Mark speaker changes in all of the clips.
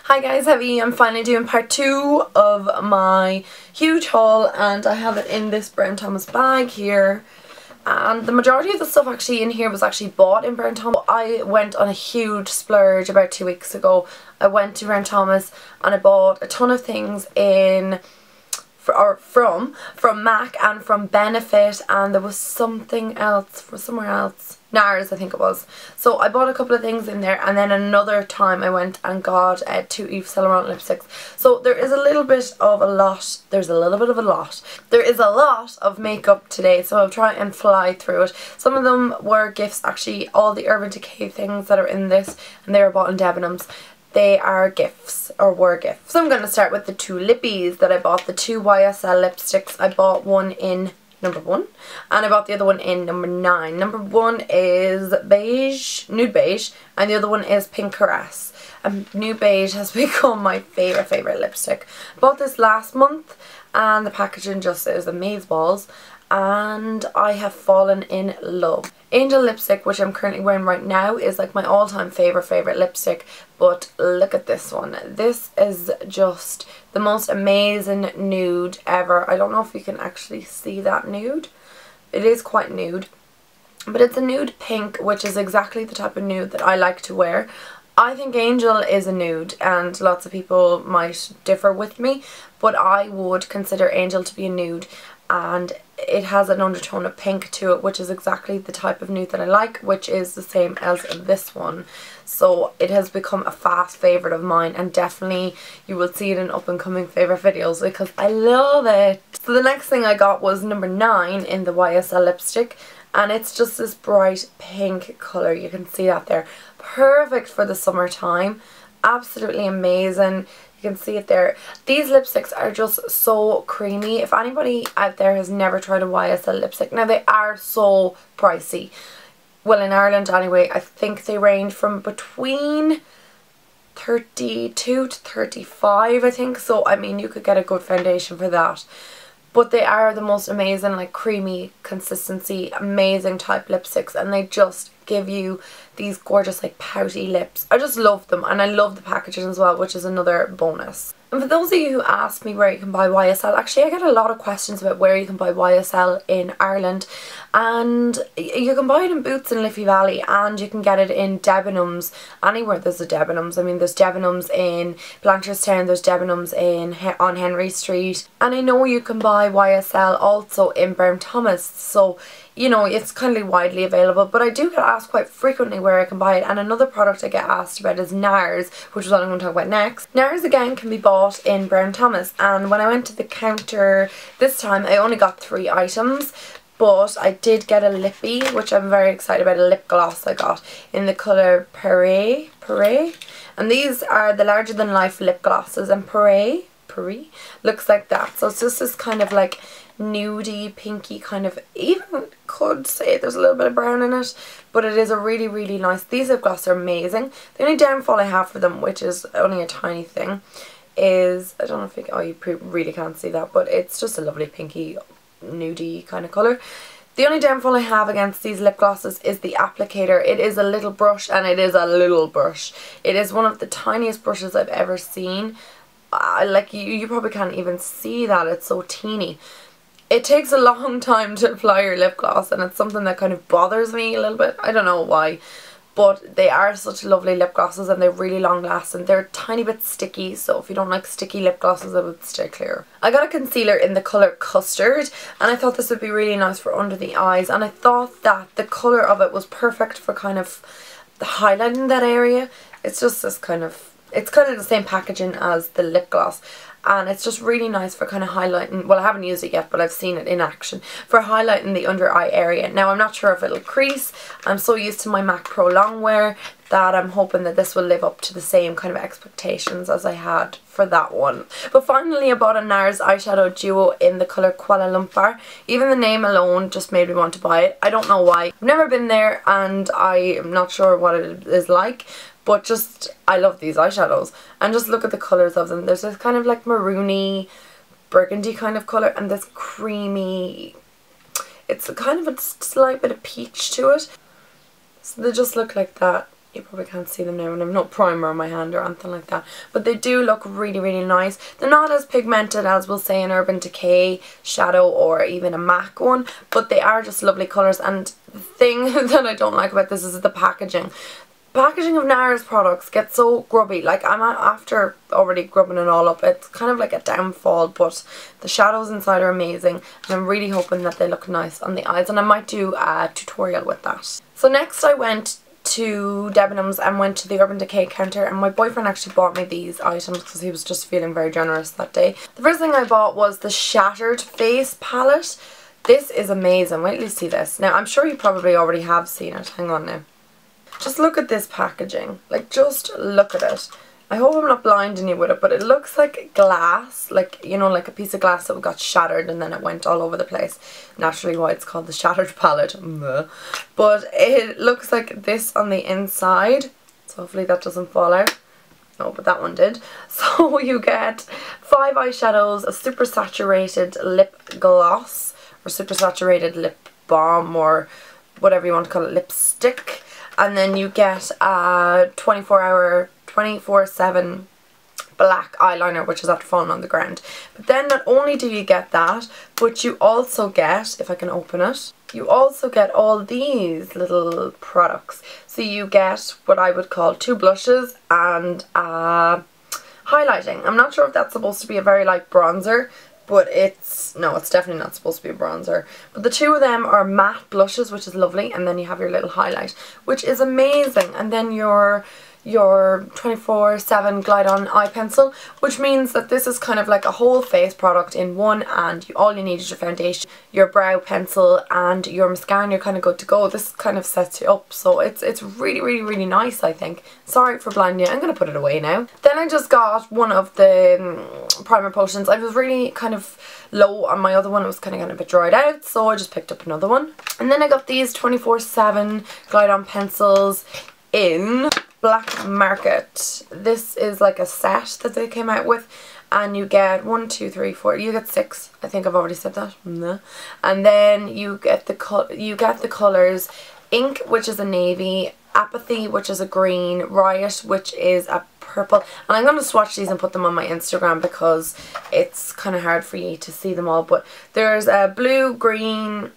Speaker 1: Hi guys, I'm finally doing part 2 of my huge haul, and I have it in this Brown Thomas bag here. And the majority of the stuff actually in here was actually bought in Brown Thomas. I went on a huge splurge about 2 weeks ago. I went to Brown Thomas and I bought a ton of things from M.A.C and from Benefit, and there was something else from somewhere else. Nars, I think it was. So I bought a couple of things in there, and then another time I went and got 2 Yves Saint Laurent lipsticks. So there is a little bit of a lot. There's a little bit of a lot. There is a lot of makeup today, so I'll try and fly through it. Some of them were gifts, actually. All the Urban Decay things that are in this, and they were bought in Debenhams. They are gifts, or were gifts. So I'm going to start with the 2 lippies that I bought. The 2 YSL lipsticks. I bought one in number 1 and I bought the other one in number 9. Number 1 is beige, nude beige, and the other one is pink caress. And nude beige has become my favourite lipstick. Bought this last month and the packaging just is amazeballs, and I have fallen in love. Angel lipstick, which I'm currently wearing right now, is like my all-time favourite lipstick, but look at this one. This is just the most amazing nude ever. I don't know if you can actually see that nude. It is quite nude, but it's a nude pink, which is exactly the type of nude that I like to wear. I think Angel is a nude, and lots of people might differ with me, but I would consider Angel to be a nude, and it has an undertone of pink to it, which is exactly the type of nude that I like, which is the same as this one. So it has become a fast favourite of mine, and definitely you will see it in up and coming favourite videos because I love it. So the next thing I got was number 9 in the YSL lipstick, and it's just this bright pink colour. You can see that there. Perfect for the summertime. Absolutely amazing. You can see it there. These lipsticks are just so creamy. If anybody out there has never tried a YSL lipstick, now they are so pricey. Well, in Ireland anyway, I think they range from between 32 to 35, I think. So, I mean, you could get a good foundation for that. But they are the most amazing, like, creamy consistency, amazing type lipsticks, and they just give you these gorgeous, like, pouty lips. I just love them, and I love the packaging as well, which is another bonus. And for those of you who ask me where you can buy YSL, actually I get a lot of questions about where you can buy YSL in Ireland, and you can buy it in Boots in Liffey Valley, and you can get it in Debenhams, anywhere there's a Debenhams. I mean, there's Debenhams in Blanchardstown, there's Debenhams on Henry Street, and I know you can buy YSL also in Brown Thomas, so you know, it's kind of widely available, but I do get asked quite frequently where I can buy it. And another product I get asked about is Nars, which is what I'm going to talk about next. Nars again can be bought in Brown Thomas, and when I went to the counter this time I only got 3 items, but I did get a lippy, which I'm very excited about, a lip gloss I got in the colour Piree, and these are the larger than life lip glosses, and Piree looks like that. So it's just this kind of like nudie, pinky kind of, even could say there's a little bit of brown in it, but it is a really nice. These lip gloss are amazing. The only downfall I have for them, which is only a tiny thing, is, I don't know if you really can't see that, but it's just a lovely pinky, nudie kind of colour. The only downfall I have against these lip glosses is the applicator. It is a little brush, and it is a little brush. It is one of the tiniest brushes I've ever seen. Like, you probably can't even see that, it's so teeny. It takes a long time to apply your lip gloss, and it's something that kind of bothers me a little bit. I don't know why, but they are such lovely lip glosses, and they're really long lasting. They're a tiny bit sticky, so if you don't like sticky lip glosses, I would stay clear. I got a concealer in the colour Custard, and I thought this would be really nice for under the eyes, and I thought that the colour of it was perfect for kind of the highlighting that area. It's just this kind of, it's kind of the same packaging as the lip gloss, and it's just really nice for kind of highlighting. Well, I haven't used it yet, but I've seen it in action for highlighting the under eye area. Now, I'm not sure if it'll crease. I'm so used to my MAC Pro Longwear that I'm hoping that this will live up to the same kind of expectations as I had for that one. But finally, I bought a Nars eyeshadow duo in the colour Kuala Lumpur. Even the name alone just made me want to buy it. I don't know why. I've never been there, and I am not sure what it is like, but just, I love these eyeshadows. And just look at the colours of them. There's this kind of like maroony, burgundy kind of colour, and this creamy, it's kind of a slight bit of peach to it. So they just look like that. You probably can't see them now and I've no primer on my hand or anything like that. But they do look really, really nice. They're not as pigmented as we'll say an Urban Decay shadow or even a MAC one. But they are just lovely colours. And the thing that I don't like about this is the packaging. Packaging of Nars products gets so grubby. Like, I'm after already grubbing it all up. It's kind of like a downfall, but the shadows inside are amazing. And I'm really hoping that they look nice on the eyes. And I might do a tutorial with that. So next I went to Debenhams and went to the Urban Decay counter, and my boyfriend actually bought me these items because he was just feeling very generous that day. The first thing I bought was the Shattered Face palette. This is amazing. Wait till you see this. Now, I'm sure you probably already have seen it. Hang on now. Just look at this packaging. Like, just look at it. I hope I'm not blinding you with it, but it looks like glass. Like, you know, like a piece of glass that got shattered and then it went all over the place. Naturally why it's called the Shattered palette. But it looks like this on the inside. So hopefully that doesn't fall out. No, but that one did. So you get 5 eyeshadows, a super saturated lip gloss, or super saturated lip balm, or whatever you want to call it, lipstick. And then you get a 24/7 black eyeliner, which is after falling on the ground. But then not only do you get that, but you also get, if I can open it, you also get all these little products. So you get what I would call 2 blushes and highlighting. I'm not sure if that's supposed to be a very light bronzer, but no, it's definitely not supposed to be a bronzer. But the 2 of them are matte blushes, which is lovely, and then you have your little highlight, which is amazing. And then your 24/7 glide on eye pencil, which means that this is kind of like a whole face product in one, and all you need is your foundation, your brow pencil and your mascara, and you're kind of good to go. This kind of sets you up, so it's really, really, really nice, I think. Sorry for blinding you. I'm going to put it away now. Then I just got one of the primer potions. I was really kind of low on my other one. It was kind of getting a bit dried out, so I just picked up another one. And then I got these 24/7 glide on pencils in Black Market. This is like a set that they came out with, and you get 1, 2, 3, 4. You get 6. I think I've already said that. No. And then you get the colors Ink, which is a navy, Apathy, which is a green, Riot, which is a purple. And I'm going to swatch these and put them on my Instagram because it's kind of hard for you to see them all. But there's a blue, green,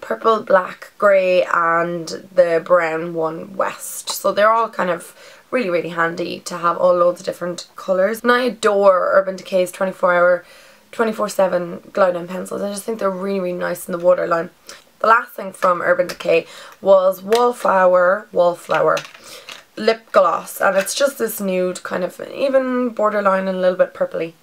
Speaker 1: purple, black, grey, and the brown one, West. So they're all kind of really, really handy to have all loads of different colours. And I adore Urban Decay's 24/7 glide on pencils. I just think they're really, really nice in the waterline. The last thing from Urban Decay was Wallflower lip gloss, and it's just this nude kind of even borderline and a little bit purpley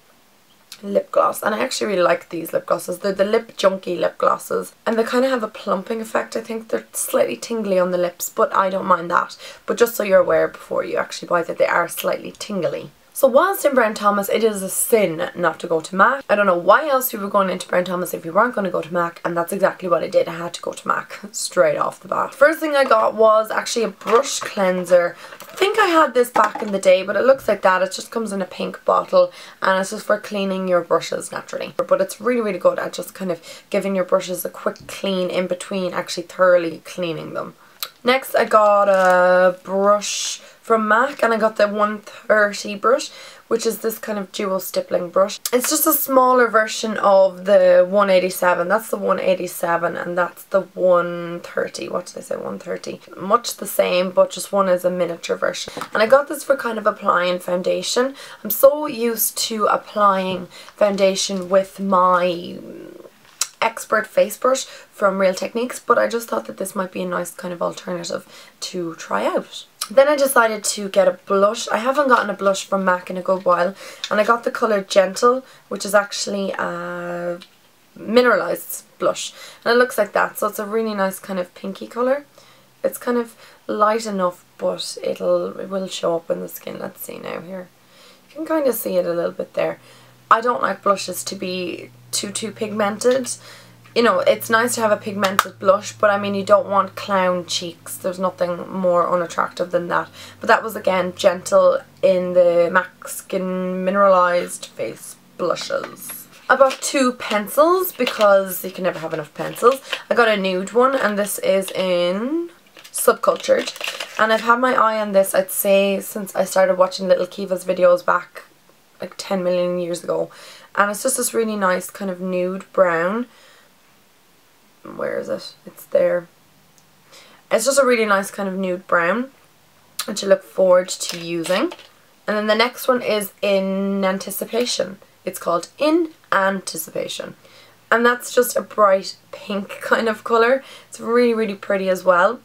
Speaker 1: lip gloss, and I actually really like these lip glosses. They're the Lip Junkie lip glosses, and they kind of have a plumping effect. I think they're slightly tingly on the lips, but I don't mind that. But just so you're aware before you actually buy that, they are slightly tingly. So whilst in Brown Thomas, it is a sin not to go to M.A.C. I don't know why else you were going into Brown Thomas if you weren't going to go to M.A.C, and that's exactly what I did. I had to go to M.A.C straight off the bat. First thing I got was actually a brush cleanser. I think I had this back in the day, but it looks like that. It just comes in a pink bottle, and it's just for cleaning your brushes naturally. But it's really, really good at just kind of giving your brushes a quick clean in between actually thoroughly cleaning them. Next I got a brush from M.A.C, and I got the 130 brush, which is this kind of dual stippling brush. It's just a smaller version of the 187. That's the 187 and that's the 130. What did I say? 130. Much the same, but just one is a miniature version. And I got this for kind of applying foundation. I'm so used to applying foundation with my Expert face brush from Real Techniques, but I just thought that this might be a nice kind of alternative to try out. Then I decided to get a blush. I haven't gotten a blush from M.A.C in a good while, and I got the colour Gentle, which is actually a mineralised blush, and it looks like that. So it's a really nice kind of pinky colour. It's kind of light enough, but it will show up in the skin. Let's see now here. You can kind of see it a little bit there. I don't like blushes to be too pigmented. You know, it's nice to have a pigmented blush, but I mean, you don't want clown cheeks. There's nothing more unattractive than that. But that was again Gentle in the M.A.C Skin Mineralized Face Blushes. I bought 2 pencils because you can never have enough pencils. I got a nude one, and this is in Subcultured. And I've had my eye on this, I'd say, since I started watching Little Kiva's videos back like 10 million years ago. And it's just this really nice kind of nude brown. Where is it? It's there. It's just a really nice kind of nude brown, which I look forward to using. And then the next one is In Anticipation. It's called In Anticipation. And that's just a bright pink kind of colour. It's really, really pretty as well.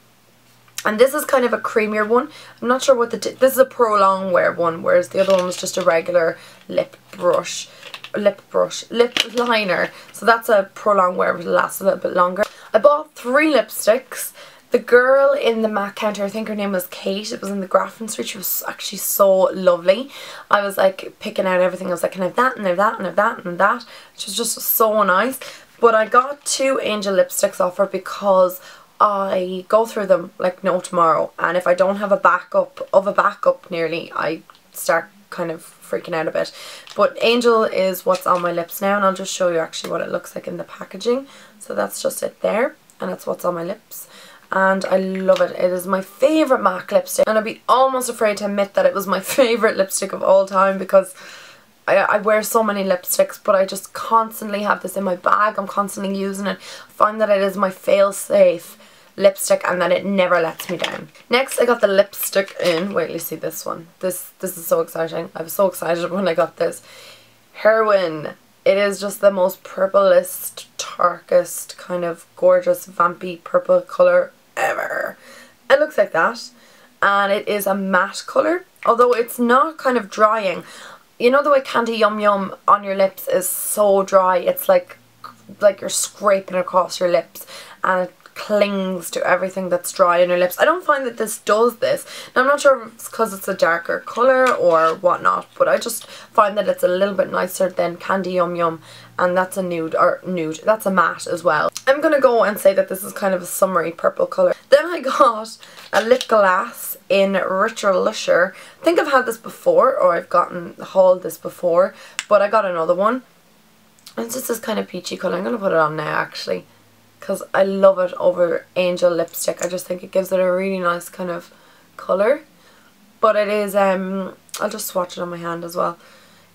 Speaker 1: And this is kind of a creamier one. I'm not sure what this is a prolong wear one, whereas the other one was just a regular lip liner. So that's a prolong wear, but it lasts a little bit longer. I bought 3 lipsticks. The girl in the MAC counter, I think her name was Kate, it was in the Grafton Street, she was actually so lovely. I was like picking out everything, I was like, can I have that, and I have that, and I have that, and that. Which was just so nice. But I got 2 Angel lipsticks off her because I go through them like no tomorrow, and if I don't have a backup nearly, I start kind of freaking out a bit. But Angel is what's on my lips now, and I'll just show you actually what it looks like in the packaging. So that's just it there, and that's what's on my lips. And I love it. It is my favourite MAC lipstick, and I'd be almost afraid to admit that it was my favourite lipstick of all time, because I wear so many lipsticks, but I just constantly have this in my bag. I'm constantly using it. I find that it is my fail-safe lipstick and that it never lets me down. Next, I got the lipstick in, wait till you see this one. This is so exciting. I was so excited when I got this. Heroin. It is just the most purplest, darkest, kind of gorgeous, vampy purple colour ever. It looks like that. And it is a matte colour, although it's not kind of drying. You know the way Candy Yum Yum on your lips is so dry, it's like you're scraping across your lips and it clings to everything that's dry on your lips. I don't find that this does this. Now, I'm not sure if it's because it's a darker colour or whatnot, but I just find that it's a little bit nicer than Candy Yum Yum, and that's a nude, that's a matte as well. I'm going to go and say that this is kind of a summery purple colour. Then I got a lip gloss in Richer Lusher. I think I've had this before, or I've hauled this before, but I got another one. And it's just this kind of peachy colour. I'm going to put it on now actually, because I love it over Angel lipstick. I just think it gives it a really nice kind of colour. But it is, I'll just swatch it on my hand as well.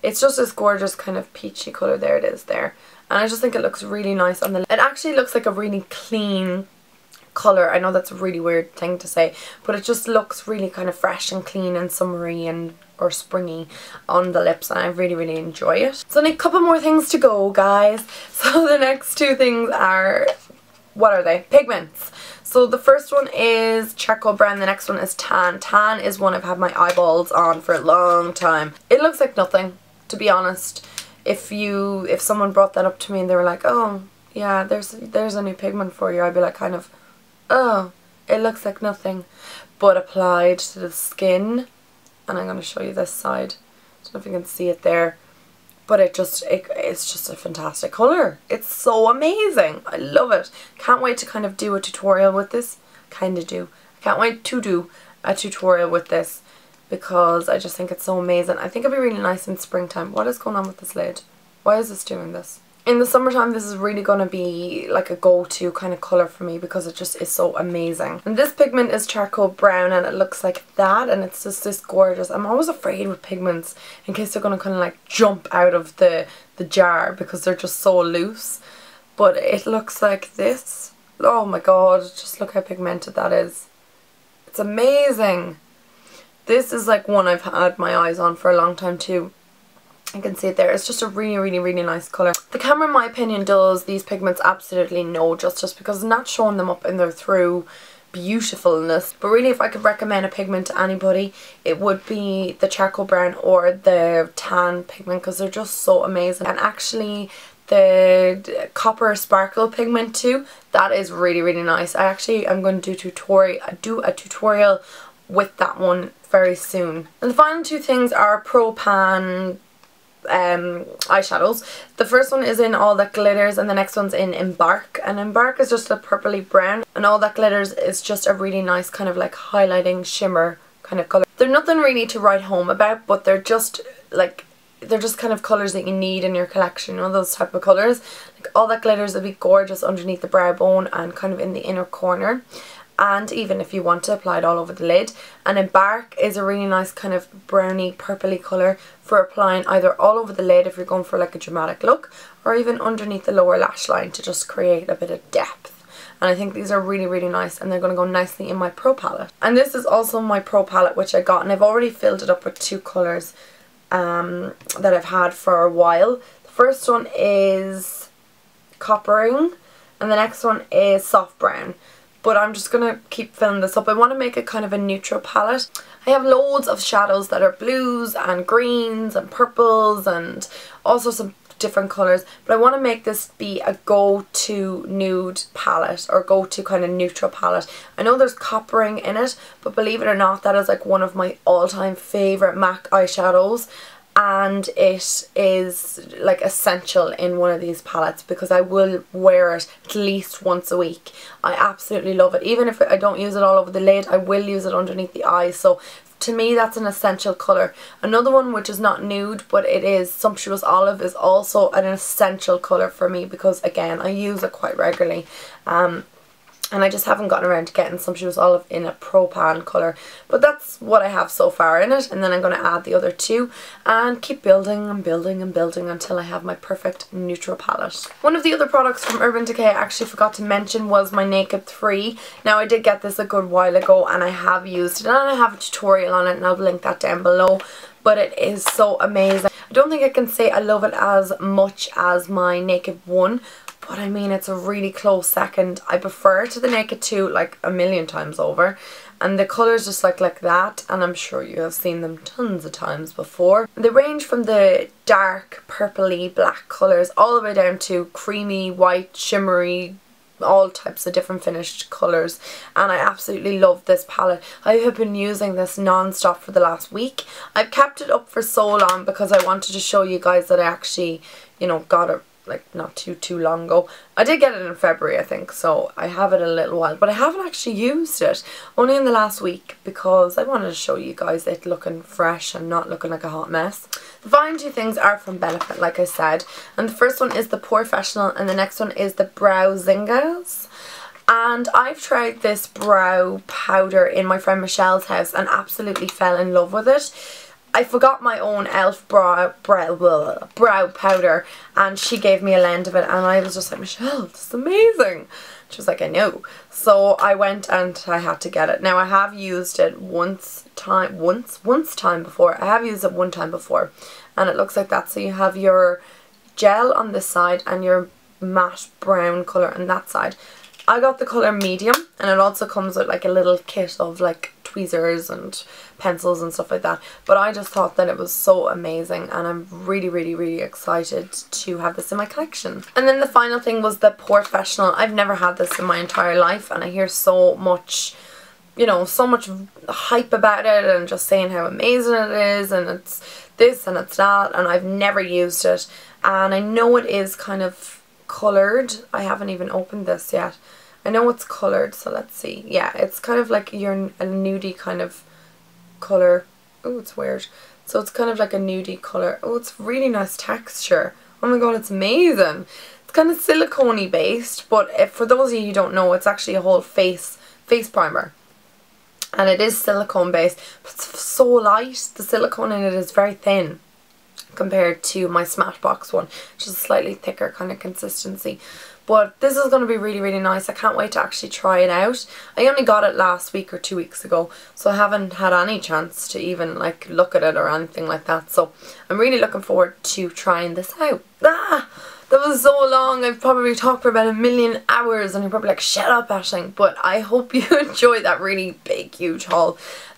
Speaker 1: It's just this gorgeous kind of peachy colour. There it is there. And I just think it looks really nice on the lip. It actually looks like a really clean colour. I know that's a really weird thing to say, but it just looks really kind of fresh and clean and summery and or springy on the lips, and I really, really enjoy it. So I need a couple more things to go, guys. So the next 2 things are, what are they? Pigments. So the first one is charcoal brown, the next one is tan. Tan is one I've had my eyeballs on for a long time. It looks like nothing, to be honest. If someone brought that up to me and they were like, oh yeah, there's a new pigment for you, I'd be like kind of, oh, it looks like nothing. But applied to the skin, and I'm going to show you this side, I don't know if you can see it there, but it's just a fantastic colour. It's so amazing. I love it. Can't wait to kind of do a tutorial with this. Can't wait to do a tutorial with this, because I just think it's so amazing. I think it'd be really nice in springtime. What is going on with this lid? Why is this doing this? In the summertime, this is really going to be like a go-to kind of colour for me, because it just is so amazing. And this pigment is charcoal brown, and it looks like that, and it's just this gorgeous. I'm always afraid with pigments in case they're going to kind of like jump out of the jar, because they're just so loose. But it looks like this. Oh my god, just look how pigmented that is. It's amazing. This is like one I've had my eyes on for a long time too. You can see it there. It's just a really, really, really nice colour. The camera, in my opinion, does these pigments absolutely no justice, because it's not showing them up in their true beautifulness. But really, if I could recommend a pigment to anybody, it would be the charcoal brown or the tan pigment, because they're just so amazing. And actually, the copper sparkle pigment too, that is really, really nice. I actually am going to do a tutorial with that one very soon. And the final 2 things are Pro Pan eyeshadows. The first one is in All That Glitters, and the next one's in Embark. And Embark is just a purpley brown, and All That Glitters is just a really nice kind of like highlighting shimmer kind of colour. They're nothing really to write home about, but they're just kind of colours that you need in your collection, you know, those type of colours. Like All That Glitters would be gorgeous underneath the brow bone and kind of in the inner corner. and even if you want to apply it all over the lid. And Embark is a really nice kind of browny purpley colour for applying either all over the lid if you're going for like a dramatic look, or even underneath the lower lash line to just create a bit of depth. And I think these are really, really nice, and they're going to go nicely in my Pro palette. And this is also my Pro palette, which I got, and I've already filled it up with 2 colours that I've had for a while. The first one is Coppering, and the next one is Soft Brown. But I'm just going to keep filling this up. I want to make it kind of a neutral palette. I have loads of shadows that are blues and greens and purples and also some different colours, but I want to make this be a go-to nude palette or go-to kind of neutral palette. I know there's Coppering in it, but believe it or not, that is like one of my all-time favourite MAC eyeshadows, and it is like essential in one of these palettes because I will wear it at least once a week. I absolutely love it. Even if I don't use it all over the lid, I will use it underneath the eyes. So to me, that's an essential colour. Another one which is not nude, but it is Sumptuous Olive, is also an essential colour for me because, again, I use it quite regularly. And I just haven't gotten around to getting Sumptuous Olive in a Pro Pan colour. But that's what I have so far in it. And then I'm going to add the other 2 and keep building and building and building until I have my perfect neutral palette. One of the other products from Urban Decay I actually forgot to mention was my Naked 3. Now, I did get this a good while ago and I have used it. And I have a tutorial on it and I'll link that down below. But it is so amazing. I don't think I can say I love it as much as my Naked 1. But I mean, it's a really close second. I prefer it to the Naked 2 like a million times over. And the colours just like that. And I'm sure you have seen them tons of times before. They range from the dark purpley black colours all the way down to creamy, white, shimmery, all types of different finished colours. And I absolutely love this palette. I have been using this non-stop for the last week. I've kept it up for so long because I wanted to show you guys that I actually, you know, got it like not too long ago. I did get it in February, I think, so I have it a little while, but I haven't actually used it, only in the last week, because I wanted to show you guys it looking fresh and not looking like a hot mess. The final 2 things are from Benefit, like I said, and the first one is the Professional and the next one is the Brow Zingas. And I've tried this brow powder in my friend Michelle's house and absolutely fell in love with it. I forgot my own e.l.f. brow powder and she gave me a lend of it and I was just like, Michelle, this is amazing. She was like, I know. So I went and I had to get it. Now I have used it once time before. I have used it one time before and it looks like that. So you have your gel on this side and your matte brown colour on that side. I got the colour medium and it also comes with like a little kit of like tweezers and pencils and stuff like that, but I just thought that it was so amazing and I'm really excited to have this in my collection. And then the final thing was the Professional. I've never had this in my entire life and I hear so much, you know, so much hype about it and just saying how amazing it is and it's this and it's that, and I've never used it and I know it is kind of coloured. I haven't even opened this yet. I know it's coloured, so let's see. Yeah, it's kind of like a nudie kind of colour. Oh, it's weird. So it's kind of like a nudie colour. Oh, it's really nice texture. Oh my god, it's amazing. It's kind of silicone-y based, but if, for those of you who don't know, it's actually a whole face primer. And it is silicone based, but it's so light. The silicone in it is very thin compared to my Smashbox one, which is a slightly thicker kind of consistency. But this is going to be really nice. I can't wait to actually try it out. I only got it last week or 2 weeks ago, so I haven't had any chance to even like look at it or anything like that. So I'm really looking forward to trying this out. That was so long. I've probably talked for about 1 million hours and you're probably like, shut up, Aisling. But I hope you enjoyed that really big, huge haul.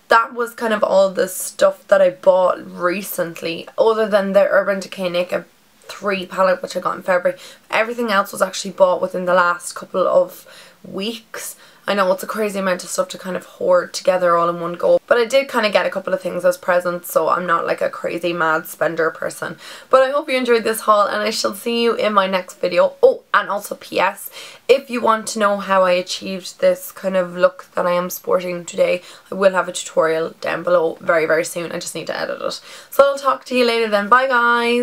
Speaker 1: That was kind of all the stuff that I bought recently, other than the Urban Decay Naked 3 palette which I got in February. Everything else was actually bought within the last couple of weeks. I know it's a crazy amount of stuff to kind of hoard together all in one go, but I did kind of get a couple of things as presents, so I'm not like a crazy mad spender person. But I hope you enjoyed this haul and I shall see you in my next video. Oh, and also PS, if you want to know how I achieved this kind of look that I am sporting today, I will have a tutorial down below very soon. I just need to edit it. So I'll talk to you later then. Bye guys!